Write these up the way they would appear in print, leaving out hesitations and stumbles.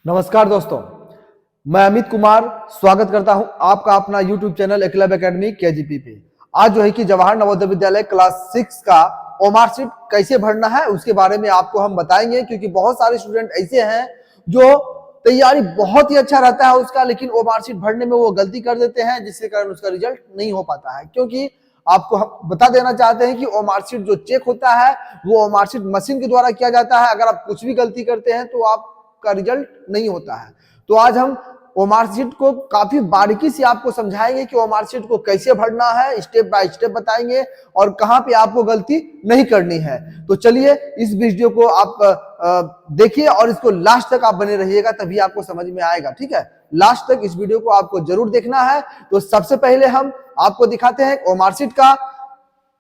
नमस्कार दोस्तों, मैं अमित कुमार स्वागत करता हूं आपका अपना YouTube channel Eklavya academy KGP पे। आज जो है कि जवाहर नवोदय विद्यालय क्लास 6 का ओमार शीट कैसे भरना है उसके बारे में आपको हम बताएंगे, क्योंकि बहुत सारे स्टूडेंट ऐसे हैं जो तैयारी बहुत ही अच्छा रहता है उसका, लेकिन ओमार शीट भरने में वो गलती कर देते हैं, जिसके कारण उसका रिजल्ट नहीं हो पाता है। क्योंकि आपको हम बता देना चाहते हैं कि ओमार शीट जो चेक होता है वो ओमार शीट मशीन के द्वारा किया जाता है। अगर आप कुछ भी गलती करते हैं तो आपका रिजल्ट नहीं होता है। तो आज हम ओमार शीट को काफी बारीकी से आपको समझाएंगे कि ओमार शीट को कैसे भरना है, स्टेप बाय स्टेप बताएंगे और कहां पे आपको गलती नहीं करनी है। तो चलिए इस वीडियो को आप देखिए और इसको लास्ट तक आप बने रहिएगा, तभी आपको समझ में आएगा। ठीक है, लास्ट तक इस वीडियो को आपको जरूर देखना है। तो सबसे पहले हम आपको दिखाते हैं ओमार शीट का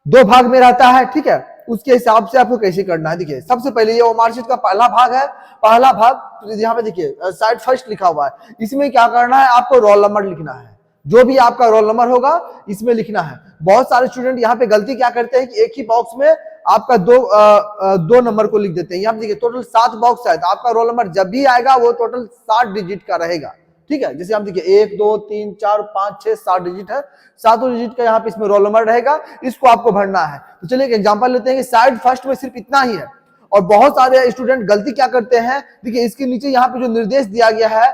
2 भाग में रहता है। ठीक है, उसके हिसाब से आपको कैसे करना है। देखिए, सबसे पहले ये ओमार शीट का पहला भाग है। पहला भाग यहाँ पे देखिए साइड फर्स्ट लिखा हुआ है। इसमें क्या करना है, आपको रोल नंबर लिखना है। जो भी आपका रोल नंबर होगा इसमें लिखना है। बहुत सारे स्टूडेंट यहाँ पे गलती क्या करते हैं कि एक ही बॉक्स में आपका दो नंबर को लिख देते हैं। यहाँ पे देखिए टोटल 7 बॉक्स है, तो आपका रोल नंबर जब भी आएगा वो टोटल 7 डिजिट का रहेगा। ठीक है, जैसे आप देखिए 1 2 3 4 5 6 7 डिजिट है, 7 डिजिट का यहाँ पे इसमें रोल नंबर रहेगा, इसको आपको भरना है। तो चलिए एक एग्जांपल लेते हैं कि साइड फर्स्ट में सिर्फ इतना ही है। और बहुत सारे स्टूडेंट गलती क्या करते हैं, देखिए इसके नीचे यहाँ पे जो निर्देश दिया गया है,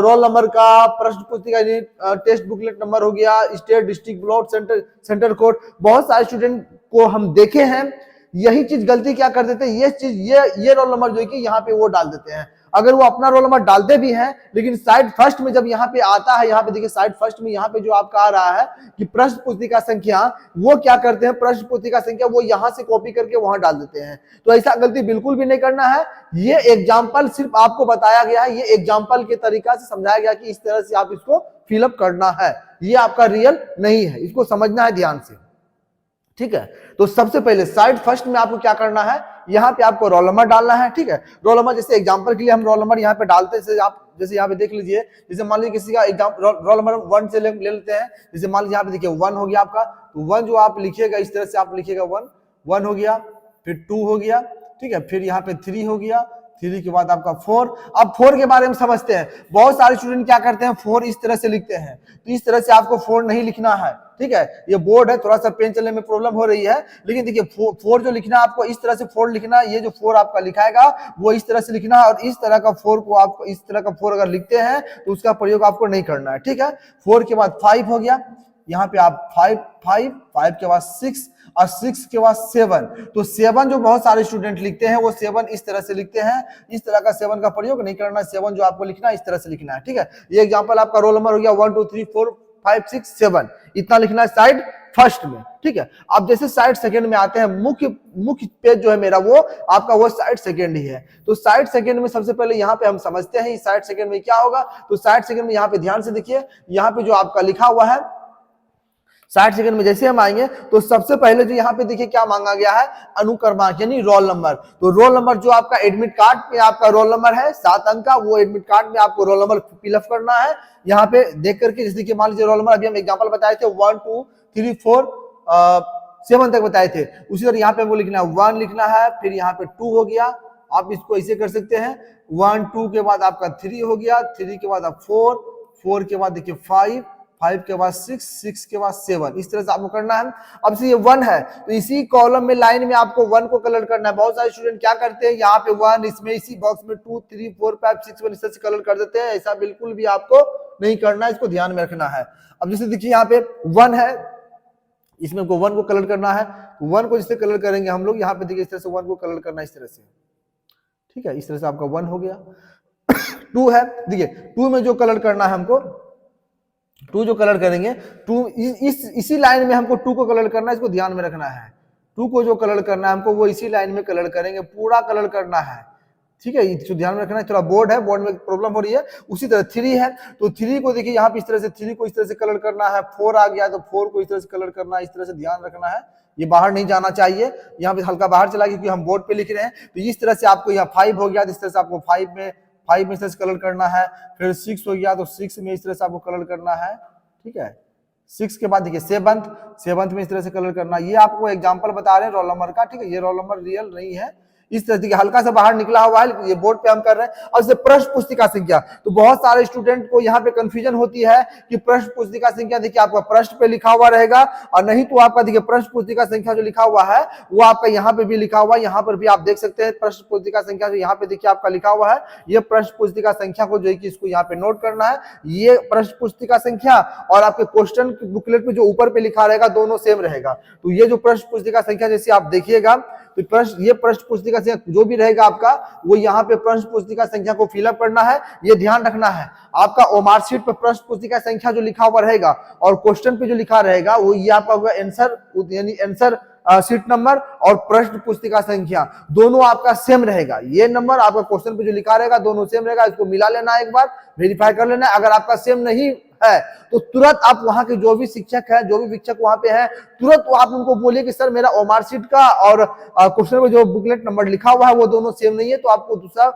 रोल नंबर का, प्रश्न पुस्तिका, टेक्स्ट बुकलेट नंबर हो गया, state district block centre code, बहुत सारे स्टूडेंट को हम देखे हैं यही चीज गलती क्या कर देते हैं, ये चीज ये रोल नंबर जो है कि यहाँ पे वो डाल देते हैं। अगर वो अपना रोल नंबर डालते भी हैं, लेकिन साइड फर्स्ट में जब यहाँ पे आता है, यहाँ पे देखिए साइड फर्स्ट में यहाँ पे जो आपका आ रहा है कि प्रश्न पुस्तिका संख्या, वो क्या करते हैं, प्रश्न पुस्तिका संख्या वो यहाँ से कॉपी करके वहां डाल देते हैं। तो ऐसा गलती बिल्कुल भी नहीं करना है। ये एग्जाम्पल सिर्फ आपको बताया गया है, ये एग्जाम्पल के तरीका से समझाया गया कि इस तरह से आप इसको फिलअप करना है। ये आपका रियल नहीं है, इसको समझना है ध्यान से। ठीक है, तो सबसे पहले साइड फर्स्ट में आपको क्या करना है, यहाँ पे आपको रोल नंबर डालना है। ठीक है, रोल नंबर जैसे एग्जांपल के लिए हम रोल नंबर यहाँ पे डालते हैं। जैसे यहाँ पे देख लीजिए, जैसे मान लीजिए किसी का एग्जाम रोल नंबर 1 से ले लेते हैं। जैसे मान लीजिए यहाँ पे देखिए 1 हो गया आपका, तो 1 जो आप लिखिएगा इस तरह से आप लिखिएगा 1 हो गया, फिर 2 हो गया। ठीक है, फिर यहाँ पे 3 हो गया, 3 के बाद आपका 4। अब 4 के बारे में समझते हैं। बहुत सारे स्टूडेंट क्या करते हैं, 4 इस तरह से लिखते हैं, तो इस तरह से आपको 4 नहीं लिखना है। ठीक है, ये बोर्ड है, थोड़ा सा पेन चलने में प्रॉब्लम हो रही है, लेकिन देखिए 4 जो लिखना है आपको इस तरह से 4 लिखना है। ये जो 4 आपका लिखाएगा वो इस तरह से लिखना है, और इस तरह का 4 को आपको इस तरह का 4 अगर लिखते हैं तो उसका प्रयोग आपको नहीं करना है। ठीक है, 4 के बाद 5 हो गया, यहाँ पे आप 5 के बाद 6 और 6 के बाद 7। तो 7 जो बहुत सारे स्टूडेंट लिखते हैं वो 7 इस तरह से लिखते हैं। इस तरह का 7 का प्रयोग नहीं करना है। 7 जो आपको लिखना है इस तरह से लिखना है। ठीक है, ये एग्जांपल आपका रोल नंबर हो गया 1 2 3 4 5 6 7, इतना लिखना है साइड फर्स्ट में। ठीक है, आप जैसे साइड सेकंड में आते हैं, मुख्य पेज जो है मेरा वो आपका वो साइड सेकंड ही है। तो साइड सेकंड में सबसे पहले यहाँ पे हम समझते हैं साइड सेकंड में क्या होगा। तो साइड सेकंड में यहाँ पे ध्यान से देखिए, यहाँ पे जो आपका लिखा हुआ है 60 सेकंड में जैसे हम आएंगे तो सबसे पहले जो यहाँ पे देखिए क्या मांगा गया है, अनुक्रमांक यानी रोल नंबर। तो रोल नंबर जो आपका एडमिट कार्ड पे आपका रोल नंबर है 7 अंक का, वो एडमिट कार्ड में आपको रोल नंबर फिलअप करना है। यहाँ पे देख करके, जैसे कि मान लीजिए रोल नंबर अभी हम एग्जांपल बताए थे 1 2 3 4 7 तक बताए थे, उसी तरह यहाँ पे हमको लिखना है 1 लिखना है, फिर यहाँ पे 2 हो गया। आप इसको ऐसे कर सकते हैं, 1 2 के बाद आपका 3 हो गया, 3 के बाद आप 4 के बाद देखिए 5 के बाद 6 के बाद 7, इस तरह से आपको करना है। अब से ये 1 है तो इसी कॉलम में लाइन में आपको 1 को कलर करना है। बहुत सारे स्टूडेंट क्या करते हैं, यहाँ पे 1, इसमें इसी बॉक्स में 2 3 4 5 6 1 इस तरह से कलर कर देते हैं। ऐसा बिल्कुल भी आपको नहीं करना है, इसको ध्यान में रखना है। अब जैसे देखिए यहाँ पे 1 है, इसमें हमको 1 को कलर करना है। 1 को जिससे कलर करेंगे हम लोग, यहाँ पे देखिए इस तरह से 1 को कलर करना है इस तरह से। ठीक है, इस तरह से आपका 1 हो गया। 2 है, देखिए 2 में जो कलर करना है हमको, 2 जो कलर करेंगे, 2 इसी लाइन में हमको 2 को कलर करना है, इसको ध्यान में रखना है। 2 को जो कलर करना है हमको वो इसी लाइन में कलर करेंगे, पूरा कलर करना है। ठीक है, इसको ध्यान में रखना है। थोड़ा बोर्ड है, बोर्ड में प्रॉब्लम हो रही है। उसी तरह 3 है, तो 3 को देखिए यहाँ पे इस तरह से 3 को इस तरह से कलर करना है। 4 आ गया तो 4 को इस तरह से कलर करना है, इस तरह से ध्यान रखना है। ये बाहर नहीं जाना चाहिए, यहाँ पे हल्का बाहर चला क्योंकि हम बोर्ड पे लिख रहे हैं। तो इस तरह से आपको यहाँ 5 हो गया, इस तरह से आपको 5 में इस तरह से कलर करना है। फिर 6 हो गया तो 6 में इस तरह से आपको कलर करना है। ठीक है, 6 के बाद देखिए 7 में इस तरह से कलर करना। ये आपको एग्जांपल बता रहे हैं रोल नंबर का। ठीक है, ये रोल नंबर रियल नहीं है, इस तरह से हल्का सा बाहर निकला हुआ है, ये बोर्ड पे हम कर रहे हैं। और जैसे प्रश्न पुस्तिका संख्या, तो बहुत सारे स्टूडेंट को यहाँ पे कंफ्यूजन होती है कि प्रश्न पुस्तिका संख्या देखिए आपका प्रश्न पे लिखा हुआ रहेगा, और नहीं तो आपका देखिए प्रश्न पुस्तिका संख्या जो लिखा हुआ है वो आपका यहाँ पे भी लिखा हुआ है। यहाँ पर भी आप देख सकते हैं प्रश्न पुस्तिका संख्या जो यहाँ पे देखिए आपका लिखा हुआ है, ये प्रश्न पुस्तिका संख्या को जो है कि इसको यहाँ पे नोट करना है। ये प्रश्न पुस्तिका संख्या और आपके क्वेश्चन बुकलेट पे जो ऊपर पे लिखा रहेगा दोनों सेम रहेगा। तो ये जो प्रश्न पुस्तिका संख्या जैसे आप देखिएगा, तो ये प्रश्न पुस्तिका संख्या जो भी रहेगा आपका, वो यहाँ पे प्रश्न पुस्तिका संख्या को फिलअप करना है। ये ध्यान रखना है, आपका ओमार शीट पे प्रश्न पुस्तिका संख्या जो लिखा हुआ रहेगा और क्वेश्चन पे जो लिखा रहेगा वो ये आपका होगा आंसर, यानी आंसर सीट नंबर और प्रश्न पुस्तिका संख्या दोनों आपका सेम रहेगा। ये नंबर आपका क्वेश्चन पे जो लिखा रहेगा दोनों सेम रहेगा। इसको मिला लेना, एक बार वेरीफाई कर लेना। अगर आपका सेम नहीं है तो तुरंत आप वहां के जो भी शिक्षक है, जो भी शिक्षक वहां पे है, तुरंत आप उनको बोलिए कि सर मेरा ओमार शीट का और क्वेश्चन में जो बुकलेट नंबर लिखा हुआ है वो दोनों सेम नहीं है, तो आपको दूसरा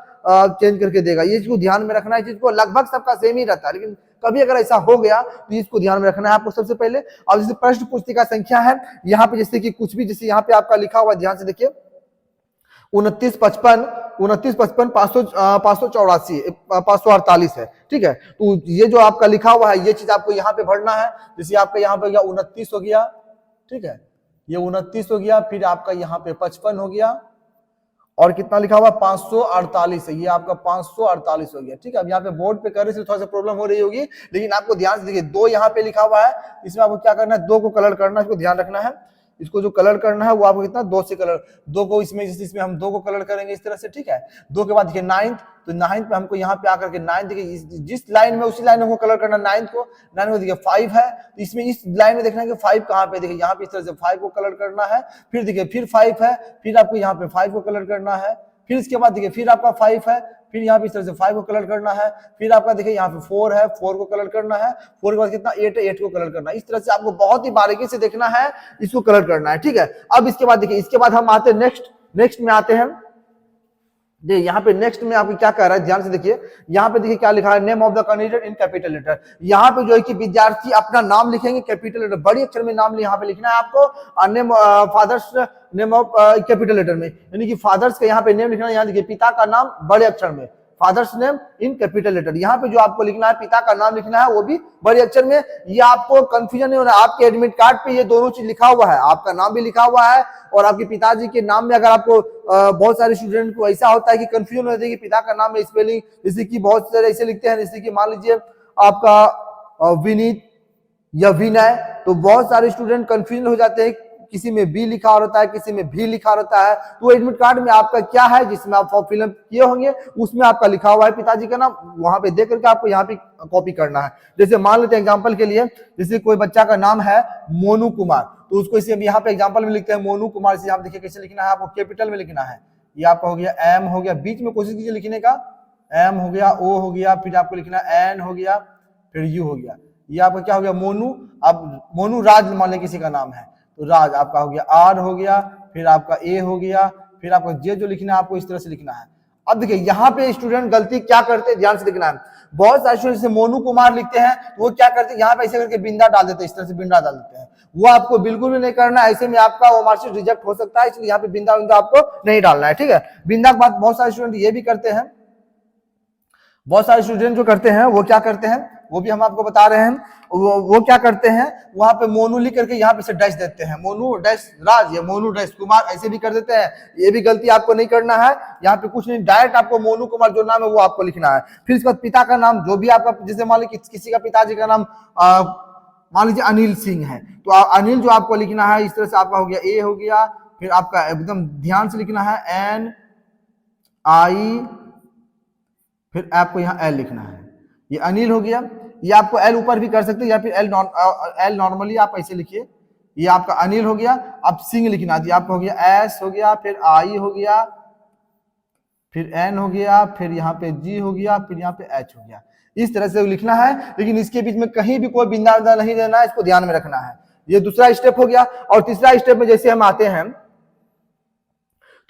चेंज करके देगा। ये चीज को ध्यान में रखना है। चीज को लगभग सबका सेम ही रहता है, लेकिन कभी अगर ऐसा हो गया तो इसको ध्यान में रखना है आपको सबसे पहले। अब जैसे प्रश्न पुस्तिका संख्या है, यहाँ पे जैसे कि कुछ भी, जैसे यहाँ पे आपका लिखा हुआ, ध्यान से देखिए 2955 548 है, ठीक है। तो ये जो आपका लिखा हुआ है ये चीज आपको यहाँ पे भरना है। जैसे आपका यहाँ पे 29 हो गया, ठीक है, ये 29 हो गया, फिर आपका यहाँ पे 55 हो गया, और कितना लिखा हुआ 548 है, ये आपका 548 हो गया, ठीक है। अब यहाँ पे बोर्ड पे कर रहे थे थोड़ा सा प्रॉब्लम हो रही होगी, लेकिन आपको ध्यान से देखिए 2 यहाँ पे लिखा हुआ है, इसमें आपको क्या करना है, 2 को कलर करना है, इसको ध्यान रखना है। इसको जो कलर करना है वो आपको कितना 2 से कलर, 2 को इसमें, जैसे इसमें हम 2 को कलर करेंगे इस तरह से, ठीक है। 2 के बाद देखिए 9th, तो 9th पे हमको यहाँ पे आकर के 9th देखिए जिस लाइन में उसी लाइन में हमको कलर करना 9th को। 9th में देखिए 5 है, तो इसमें इस लाइन में देखना है कि 5 कहाँ पे, देखिए यहाँ पे इस तरह से 5 को कलर करना है। फिर देखिए फिर 5 है, फिर आपको यहाँ पे 5 को कलर करना है। फिर इसके बाद देखिए फिर आपका 5 है, फिर यहाँ पे इस तरह से 5 को कलर करना है। फिर आपका देखिए यहाँ पे 4 है, 4 को कलर करना है। 4 के बाद कितना 8 है, 8 को कलर करना है। इस तरह से आपको बहुत ही बारीकी से देखना है, इसको कलर करना है, ठीक है। अब इसके बाद देखिए, इसके बाद हम आते हैं नेक्स्ट में आते हैं। देखिए यहाँ पे नेक्स्ट में आपको क्या कह रहा है, ध्यान से देखिए। यहाँ पे देखिए क्या लिखा है, name of the candidate in capital letter. यहाँ पे जो है कि विद्यार्थी अपना नाम लिखेंगे कैपिटल लेटर, बड़ी अक्षर में नाम यहाँ पे लिखना है आपको। Name father's name of capital letter में, यानी कि फादर्स का यहाँ पे नेम लिखना है। यहाँ देखिए पिता का नाम बड़े अक्षर में, father's name in capital letter. यहाँ पे जो आपको लिखना है पिता का नाम लिखना है वो भी बड़े अक्षर में। ये आपको कंफ्यूजन नहीं होना, आपके एडमिट कार्ड पे ये दोनों चीज लिखा हुआ है, आपका नाम भी लिखा हुआ है और आपके पिताजी के नाम में। अगर आपको बहुत सारे स्टूडेंट को ऐसा होता है कि कंफ्यूजन होता है कि पिता का नाम में स्पेलिंग, जैसे कि बहुत सारे ऐसे लिखते हैं, जैसे कि मान लीजिए आपका विनीत या विनय, तो बहुत सारे स्टूडेंट कंफ्यूजन हो जाते हैं, किसी में बी लिखा रहता है, किसी में भी लिखा रहता है। तो एडमिट कार्ड में आपका क्या है, जिसमें आप फॉर्म फिलअप किए होंगे उसमें आपका लिखा हुआ है पिताजी का नाम, वहां पे देख करके आपको यहाँ पे कॉपी करना है। जैसे मान लेते हैं एग्जांपल के लिए, जैसे कोई बच्चा का नाम है मोनू कुमार, तो उसको इसे यहाँ पे एग्जांपल में लिखते हैं मोनू कुमार। से आप देखिए कैसे लिखना है, आपको कैपिटल में लिखना है। ये आपका हो गया एम हो गया, बीच में कोशिश कीजिए लिखने का, एम हो गया, ओ हो गया, फिर आपको लिखना एन हो गया, फिर यू हो गया। ये आपका क्या हो गया मोनू। अब मोनू राज मान लें किसी का नाम है, तो राज आपका हो गया, आर हो गया, फिर आपका ए हो गया, फिर आपको जे जो लिखना है आपको इस तरह से लिखना है। अब देखिए यहाँ पे स्टूडेंट गलती क्या करते हैं, ध्यान से देखना है। बहुत सारे स्टूडेंट जैसे मोनू कुमार लिखते हैं तो वो क्या करते हैं, यहाँ पे ऐसे करके बिंदा डाल देते हैं, इस तरह से बिंदा डाल देते हैं। वो आपको बिल्कुल भी नहीं करना है, ऐसे में आपका वो मार्कशीट रिजेक्ट हो सकता है, इसलिए यहाँ पे बिंदा आपको नहीं डालना है, ठीक है। बिंदा के बाद बहुत सारे स्टूडेंट ये भी करते हैं, बहुत सारे स्टूडेंट जो करते हैं वो क्या करते हैं, वो भी हम आपको बता रहे हैं। वो क्या करते हैं, वहां पे मोनू लिख करके यहाँ पे से डैश देते हैं, मोनू डैश राज या मोनू डैश कुमार, ऐसे भी कर देते हैं। ये भी गलती आपको नहीं करना है, यहाँ पे कुछ नहीं, डायरेक्ट आपको मोनू कुमार जो नाम है वो आपको लिखना है। फिर इसके बाद पिता का नाम जो भी आपका, जैसे मान लीजिए किसी का पिताजी का नाम मान लीजिए अनिल सिंह है, तो अनिल जो आपको लिखना है इस तरह से आपका हो गया, ए हो गया, फिर आपका एकदम ध्यान से लिखना है एन आई, फिर आपको यहाँ एल लिखना है। ये अनिल हो गया, ये आपको एल ऊपर भी कर सकते हैं या फिर एल नॉर्मली आप ऐसे लिखिए। ये आपका अनिल हो गया। अब सिंह लिखना है, आपको हो गया एस हो गया, फिर आई हो गया, फिर एन हो गया, फिर यहाँ पे जी हो गया, फिर यहाँ पे एच हो गया। इस तरह से लिखना है, लेकिन इसके बीच में कहीं भी कोई बिंदा नहीं देना है, इसको ध्यान में रखना है। ये दूसरा स्टेप हो गया। और तीसरा स्टेप में जैसे हम आते हैं,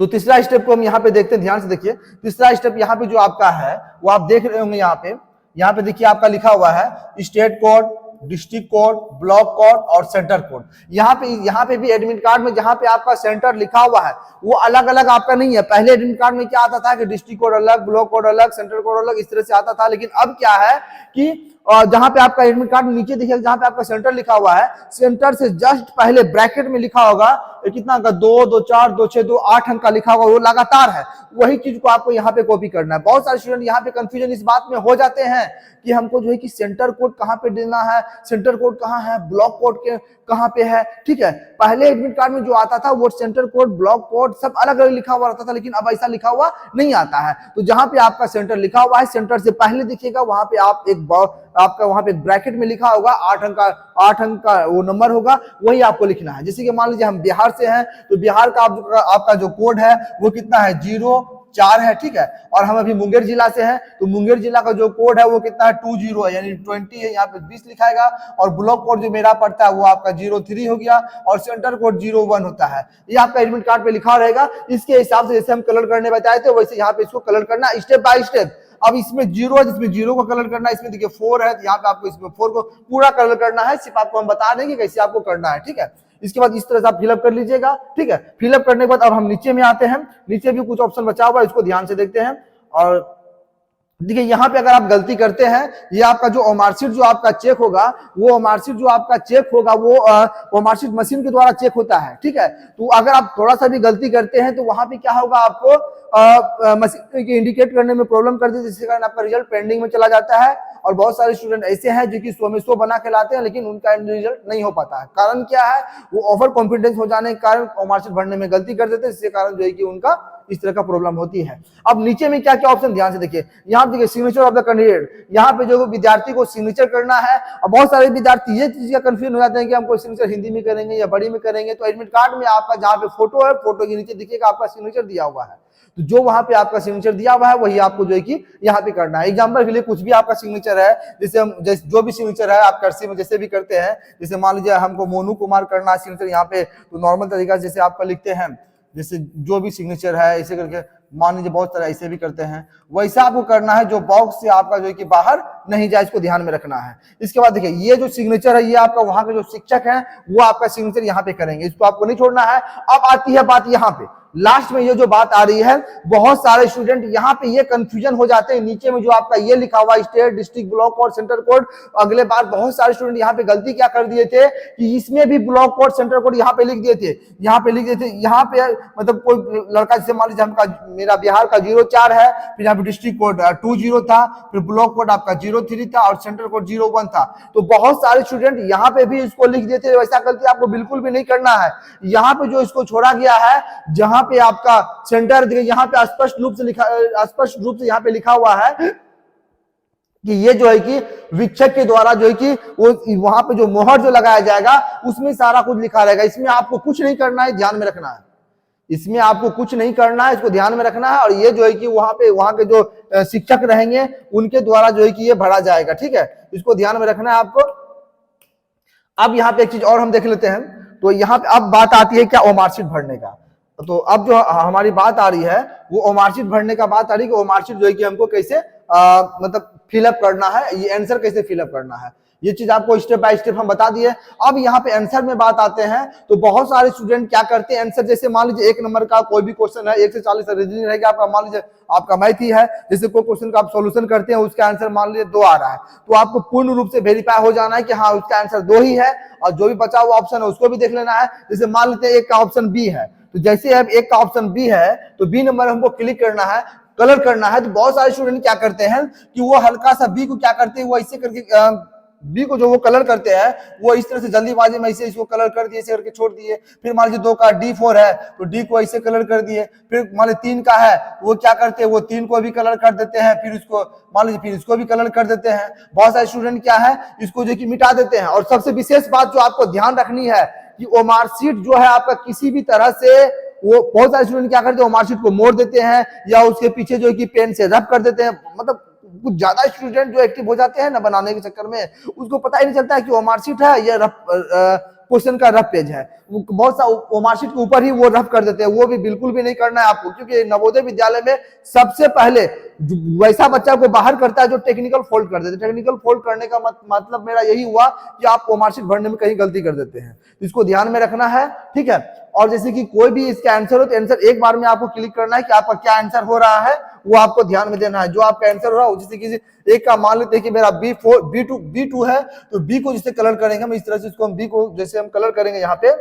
तो तीसरा स्टेप को हम यहाँ पे देखते हैं, ध्यान से देखिए। तीसरा स्टेप यहाँ पे जो आपका है वो आप देख रहे होंगे, यहाँ पे देखिए आपका लिखा हुआ है state code, district code, block code और सेंटर कोड। यहाँ पे भी एडमिट कार्ड में जहाँ पे आपका सेंटर लिखा हुआ है वो अलग अलग आपका नहीं है। पहले एडमिट कार्ड में क्या आता था कि डिस्ट्रिक्ट कोड अलग, ब्लॉक कोड अलग, सेंटर कोड अलग, इस तरह से आता था। लेकिन अब क्या है कि जहां पे आपका एडमिट कार्ड नीचे देखिए, जहां पे आपका सेंटर लिखा हुआ है, सेंटर से जस्ट पहले ब्रैकेट में लिखा होगा कितना का 2, 2, 4, 2, 6, 2, 8 अंक का लिखा होगा, वो लगातार है। वही चीज को आपको यहाँ पे कॉपी करना है। बहुत सारे स्टूडेंट यहाँ पे कंफ्यूजन इस बात में हो जाते हैं कि हमको जो है कि सेंटर कोड कहाँ पे देना है, सेंटर कोड कहाँ है, ब्लॉक कोड के कहाँ पे है। ठीक है, पहले एडमिट कार्ड में जो आता था वो सेंटर कोड, ब्लॉक कोड सब अलग अलग लिखा हुआ रहता था, लेकिन अब ऐसा लिखा हुआ नहीं आता है। तो जहां पे आपका सेंटर लिखा हुआ है, सेंटर से पहले दिखेगा वहां पे आपका वहां पे ब्रैकेट में लिखा होगा 8 अंक का वो नंबर होगा, वही आपको लिखना है। जैसे कि मान लीजिए हम बिहार से हैं तो बिहार का आपका जो कोड है वो कितना है, 04 है। ठीक है, और हम अभी मुंगेर जिला से हैं तो मुंगेर जिला का जो कोड है वो कितना है, 20 है, यानी 20 है, यहाँ पे 20 लिखाएगा। और ब्लॉक कोड जो मेरा पड़ता है वो आपका 03 हो गया और सेंटर कोड 01 होता है। ये आपका एडमिट कार्ड पे लिखा रहेगा। इसके हिसाब से जैसे हम कलर करने बताए थे वैसे यहाँ पे इसको कलर करना स्टेप बाय स्टेप। अब इसमें 0 है, जिसमें 0 को कलर करना है, इसमें देखिए 4 है, यहाँ पे आपको इसमें 4 को पूरा कलर करना है। सिर्फ आपको हम बता देंगे कैसे आपको करना है। ठीक है, इसके बाद इस तरह से आप फिलअप कर लीजिएगा। ठीक है, फिलअप करने के बाद अब हम नीचे में आते हैं। नीचे भी कुछ ऑप्शन बचा हुआ है, इसको ध्यान से देखते हैं। और देखिए यहाँ पे अगर आप गलती करते हैं, ये आपका जो मार्कशीट जो आपका चेक होगा, वो मार्कशीट जो आपका चेक होगा वो मार्कशीट मशीन के द्वारा चेक होता है। ठीक है, तो अगर आप थोड़ा सा भी गलती करते हैं तो वहां पे क्या होगा, आपको मशीन इंडिकेट करने में प्रॉब्लम कर दी, जिसके कारण आपका रिजल्ट पेंडिंग में चला जाता है। और बहुत सारे स्टूडेंट ऐसे हैं जो कि 100 में 100 बना के लाते हैं, लेकिन उनका रिजल्ट नहीं हो पाता है। कारण क्या है, वो ओवर कॉन्फिडेंस हो जाने के कारण मार्कशीट भरने में गलती कर देते हैं, जिसके कारण जो है कि उनका इस तरह का प्रॉब्लम होती है। अब नीचे में क्या क्या ऑप्शन ध्यान से देखिए, यहाँ देखिए सिग्नेचर ऑफ द कैंडिडेट, यहाँ पे जो विद्यार्थी को सिग्नेचर करना है। और बहुत सारे विद्यार्थी ये चीज का कंफ्यूजन हो जाते हैं कि हमको सिग्नेचर हिंदी में करेंगे या बड़ी में करेंगे। तो एडमिट कार्ड में आपका जहाँ पे फोटो है, फोटो के नीचे देखिएगा आपका सिग्नेचर दिया हुआ है। तो जो वहां पे आपका सिग्नेचर दिया हुआ है वही आपको जो है कि यहाँ पे करना है। एग्जाम्पल के लिए कुछ भी आपका सिग्नेचर है, जैसे जो भी सिग्नेचर है आप कर्सिव में जैसे भी करते हैं, जैसे मान लीजिए हमको मोनू कुमार करना है सिग्नेचर यहाँ पे, तो नॉर्मल तरीका जैसे आपका लिखते हैं, जैसे जो भी सिग्नेचर है ऐसे करके, मान लीजिए बहुत सारे ऐसे भी करते हैं, वैसा आपको करना है जो बॉक्स से आपका जो है कि बाहर नहीं जाए, इसको ध्यान में रखना है। इसके बाद देखिए ये जो सिग्नेचर है, ये आपका वहां के जो शिक्षक हैं वो आपका सिग्नेचर यहाँ पे करेंगे, इसको आपको नहीं छोड़ना है। अब आती है बात यहाँ पे लास्ट में, ये जो बात आ रही है, बहुत सारे स्टूडेंट यहाँ पे ये कंफ्यूजन हो जाते हैं। नीचे में जो आपका ये लिखा हुआ state, district, block code, centre code, अगले बार बहुत सारे स्टूडेंट यहाँ पे गलती क्या कर दिए थे कि इसमें भी ब्लॉक कोड, सेंटर कोड यहाँ पे लिख दिए थे। यहाँ पे मतलब कोई लड़का जैसे मान लीजिए हमका मेरा बिहार का 04 है, फिर यहाँ पे डिस्ट्रिक्ट कोड 20 था, फिर ब्लॉक कोड आपका 03 था और सेंटर कोड 01 था। तो बहुत सारे स्टूडेंट यहाँ पे भी इसको लिख देते हैं। वैसा गलती आपको बिल्कुल भी नहीं करना है। यहाँ पे जो इसको छोड़ा गया है, जहां पे आपका सेंटर यहाँ पे स्पष्ट रूप से यहाँ पे लिखा हुआ है कि ये जो है कि विक्षक के द्वारा जो है कि वो वहां पे जो मोहर जो लगाया जाएगा उसमें सारा कुछ लिखा रहेगा। इसमें आपको कुछ नहीं करना है, ध्यान में रखना है। इसमें आपको कुछ नहीं करना है, इसको ध्यान में रखना है। और ये जो है कि वहां के जो शिक्षक रहेंगे उनके द्वारा जो है कि ये भरा जाएगा। ठीक है, इसको ध्यान में रखना है आपको। अब यहाँ पे एक चीज और हम देख लेते हैं। तो यहाँ पे अब बात आती है क्या, ओ मार्कशीट भरने का। तो अब जो हमारी बात आ रही है वो ओ मार्कशीट भरने का बात आ रही है कि ओ मार्कशीट जो है कि हमको कैसे मतलब फिलअप करना है, ये आंसर कैसे फिलअप करना है, ये चीज आपको स्टेप बाय स्टेप हम बता दिए। अब यहाँ पे आंसर में बात आते हैं। तो बहुत सारे स्टूडेंट क्या करते हैं, आंसर जैसे मान लीजिए 1 नंबर का कोई भी क्वेश्चन है, 1 से 40 रीजनिंग रहेगा आपका, मान लीजिए आपका मैथ ही है, जैसे कोई क्वेश्चन का आप सॉल्यूशन करते हैं, उसका आंसर मान लीजिए 2 आ रहा है, तो आपको पूर्ण रूप से वेरीफाई हो जाना है कि हाँ उसका आंसर 2 ही है। और जो भी बचा हुआ ऑप्शन है उसको भी देख लेना है। जैसे मान लेते हैं 1 का ऑप्शन बी है, तो जैसे अब 1 का ऑप्शन बी है तो बी नंबर हमको क्लिक करना है, कलर करना है। तो बहुत सारे स्टूडेंट क्या करते हैं कि वो हल्का सा बी को क्या करते हैं, वो ऐसे करके बी को जो वो कलर करते हैं वो इस तरह से जल्दीबाजी में ऐसे इसको कलर कर दिए, ऐसे करके छोड़ दिए। फिर मान लीजिए 2 का D4 है तो डी को ऐसे कलर कर दिए। फिर मान लीजिए 3 का है तो वो क्या करते हैं, वो 3 को भी कलर कर देते हैं, फिर इसको मान लीजिए फिर इसको भी कलर कर देते हैं। बहुत सारे स्टूडेंट क्या है, इसको जो कि मिटा देते हैं। और सबसे विशेष बात जो आपको ध्यान रखनी है कि वो मार्कशीट जो है आपका किसी भी तरह से, वो बहुत सारे स्टूडेंट क्या करते हैं, मार्कशीट को मोड़ देते हैं या उसके पीछे जो है कि पेन से रब कर देते हैं। मतलब कुछ ज्यादा स्टूडेंट जो एक्टिव हो जाते हैं ना बनाने के चक्कर में, उसको पता ही नहीं चलता है कि वो मार्कशीट है या क्वेश्चन का रफ पेज है। बहुत सा वो मार्कशीट के ऊपर ही वो रफ कर देते हैं। वो भी बिल्कुल भी नहीं करना है आपको, क्योंकि नवोदय विद्यालय में सबसे पहले वैसा बच्चा को बाहर करता है जो टेक्निकल फॉल्ट कर देते हैं। टेक्निकल फॉल्ट करने का मतलब मेरा यही हुआ कि आप वो मार्कशीट भरने में कहीं गलती कर देते हैं, तो इसको ध्यान में रखना है, ठीक है। और जैसे कि कोई भी इसका आंसर हो तो आंसर एक बार में आपको क्लिक करना है कि आपका क्या आंसर हो रहा है, वो आपको ध्यान में देना है। जो आपका आंसर हो रहा है, जैसे कि एक का मान लेते हैं कि मेरा B2 है, तो बी को जिससे कलर करेंगे हम इस तरह से, इसको हम बी को जैसे हम कलर करेंगे यहाँ पे,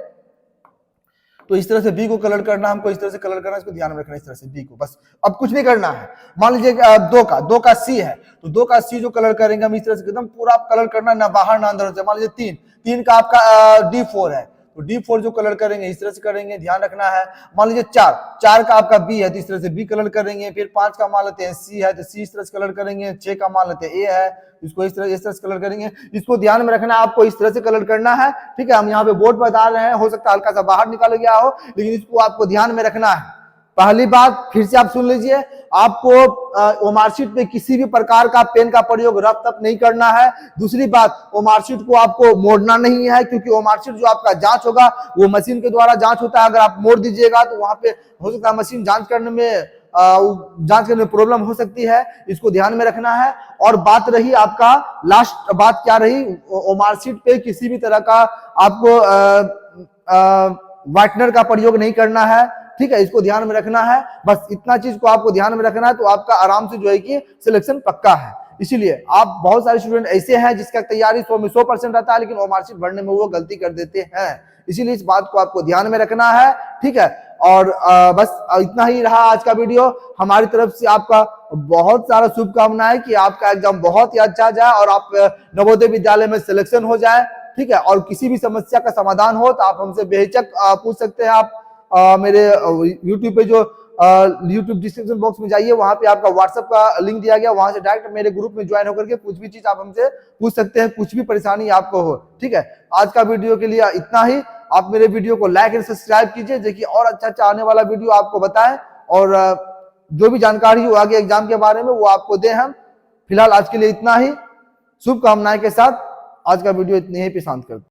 तो इस तरह से बी को कलर करना, हमको इस तरह से कलर करना, इसको ध्यान में रखना, इस तरह से बी को, बस अब कुछ नहीं करना है। मान लीजिए दो का सी है, तो दो का सी जो कलर करेंगे हम इस तरह से एकदम पूरा कलर करना, ना बाहर ना अंदर। मान लीजिए तीन का आपका D4 है, तो D4 जो कलर करेंगे इस तरह से करेंगे, ध्यान रखना है। मान लीजिए चार का आपका बी है, तो इस तरह से बी कलर करेंगे। फिर 5 का मान लेते हैं सी है, तो सी इस तरह से कलर करेंगे। 6 का मान लेते हैं ए है, इसको इस तरह से कलर करेंगे। इसको ध्यान में रखना है, आपको इस तरह से कलर करना है, ठीक है। हम यहाँ पे बोर्ड पर बता रहे हैं, हो सकता है हल्का सा बाहर निकाल गया हो, लेकिन इसको आपको ध्यान में रखना है। पहली बात फिर से आप सुन लीजिए, आपको मार्कशीट पे किसी भी प्रकार का पेन का प्रयोग रफ तप नहीं करना है। दूसरी बात, वो मार्कशीट को आपको मोड़ना नहीं है, क्योंकि वो मार्कशीट जो आपका जांच होगा वो मशीन के द्वारा जांच होता है। अगर आप मोड़ दीजिएगा तो वहां पे हो सकता है मशीन जांच करने में प्रॉब्लम हो सकती है, इसको ध्यान में रखना है। और बात रही आपका लास्ट बात क्या रही, मार्कशीट पे किसी भी तरह का आपको व्हाइटनर का प्रयोग नहीं करना है, ठीक है, इसको ध्यान में रखना है। बस इतना चीज को आपको ध्यान में रखना है, तो आपका आराम से जो है कि सिलेक्शन पक्का है। इसीलिए आप बहुत सारे स्टूडेंट ऐसे हैं जिसका तैयारी 100 में 100% रहता है, लेकिन वो मार्कशीट भरने में वो गलती कर देते हैं। इसीलिए इस बात को आपको ध्यान में रखना है, ठीक है। और बस इतना ही रहा आज का वीडियो। हमारी तरफ से आपका बहुत सारा शुभकामनाएं कि आपका एग्जाम बहुत ही अच्छा जाए और आप नवोदय विद्यालय में सिलेक्शन हो जाए, ठीक है। और किसी भी समस्या का समाधान हो तो आप हमसे बेहिचक पूछ सकते हैं। आप मेरे YouTube पे जो YouTube डिस्क्रिप्शन बॉक्स में जाइए, वहां पे आपका व्हाट्सएप का लिंक दिया गया, वहां से डायरेक्ट मेरे ग्रुप में ज्वाइन होकर के कुछ भी चीज आप हमसे पूछ सकते हैं, कुछ भी परेशानी आपको हो, ठीक है। आज का वीडियो के लिए इतना ही। आप मेरे वीडियो को लाइक एंड सब्सक्राइब कीजिए, देखिए और अच्छा आने वाला वीडियो आपको बताएं, और जो भी जानकारी हो आगे एग्जाम के बारे में वो आपको दें हम। फिलहाल आज के लिए इतना ही, शुभकामनाएं के साथ आज का वीडियो इतने ही पे शांत करते हैं।